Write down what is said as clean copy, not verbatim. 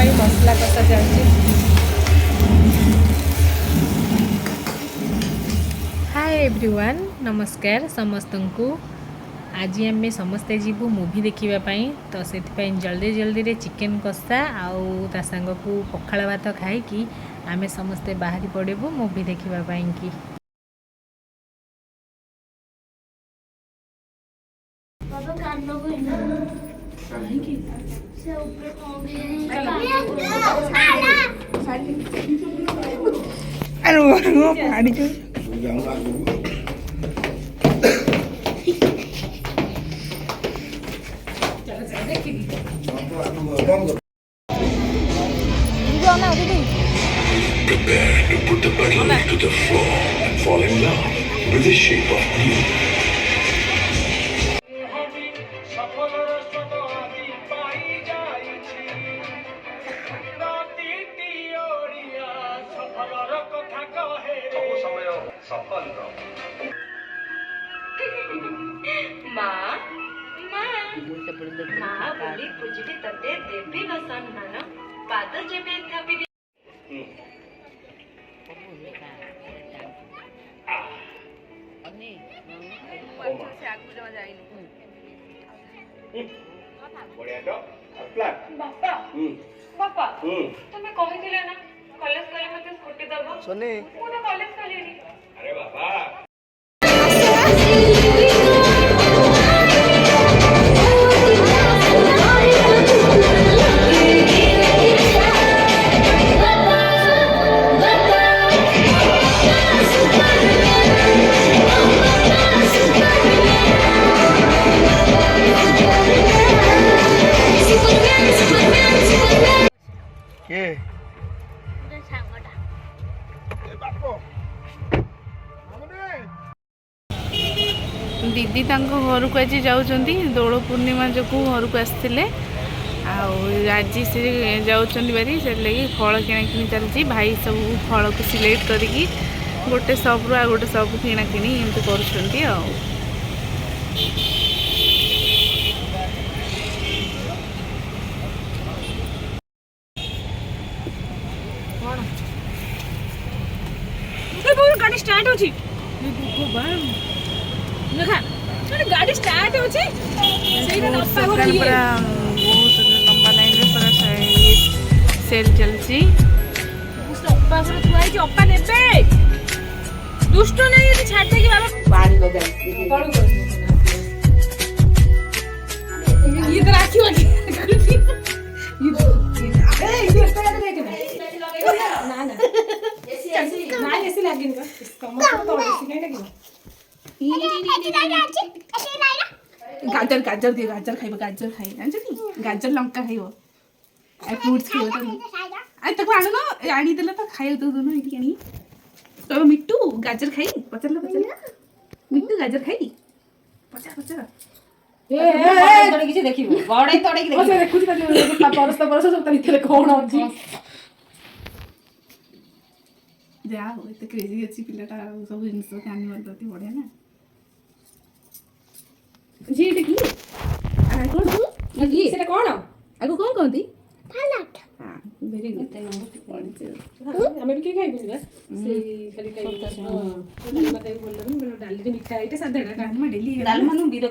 मसला कषा चलती। Hi everyone, नमस्कार समस्त को। आज आम समस्ते जीवु मूवी देखापी, तो से जल्दी जल्दी रे चिकेन कषा आउ ता सांग को पखाड़ भात खाई आम समस्ते बाहरी पड़ू मूवी देखापी की। Prepare to put the pedal to the floor and fall in love with the shape of you. पूजली तते देवी वसन्नन पाद जेबे थपि बापा तुम्हें कहिथिले ना कॉलेज गले मते स्कूटी दबो सोनी मु तो कॉलेज गलेनी। अरे बाबा दीदी घर को आज जाऊँगी दोल पूर्णिमा जो घर को आसते आज से जाऊँगी बारी से लगी फल किणाकिणी चलती भाई सब फल को सिलेक्ट करके गोटे सब्रु आ गोटे सब किणाकिणी एमती कर गाड़ी स्टार्ट हो गाड़ी स्टार्ट हो बहुत लंबा लाइन में पूरा सेल चलती अपा ने दुष्ट नहीं छाड़ दे ये तो राखी होगी ना ना ऐसे लगे गाजर गाजर दिए गाजर खाइब गाजर खाई जानछनी गाजर लंका खाइब आ फ्रूट्स खाइब आ तक आनो न आनी देला तो खाइब तो दोनों इटी आनी तो मिट्टू गाजर खाई पचल मिट्टू गाजर खाई पचल ए तोड़े किछ देखिबो बड़े तोड़े कि देखिबो देखुची परस सब भितर कोन अछि जा हो एते क्रेजी अछि पिलाटा सब जिनिस कानी वरती बढ़िया ना जी एटा की आ कोन तू जी सेटा कोन आगो कोन कहंती थालाट हां वेरी गुड हमें भी खाइ बुझबा से खाली खाइ हां मते बोललो डाली रे मिठा एटा सादा डालमा डेली डालमा नु बिर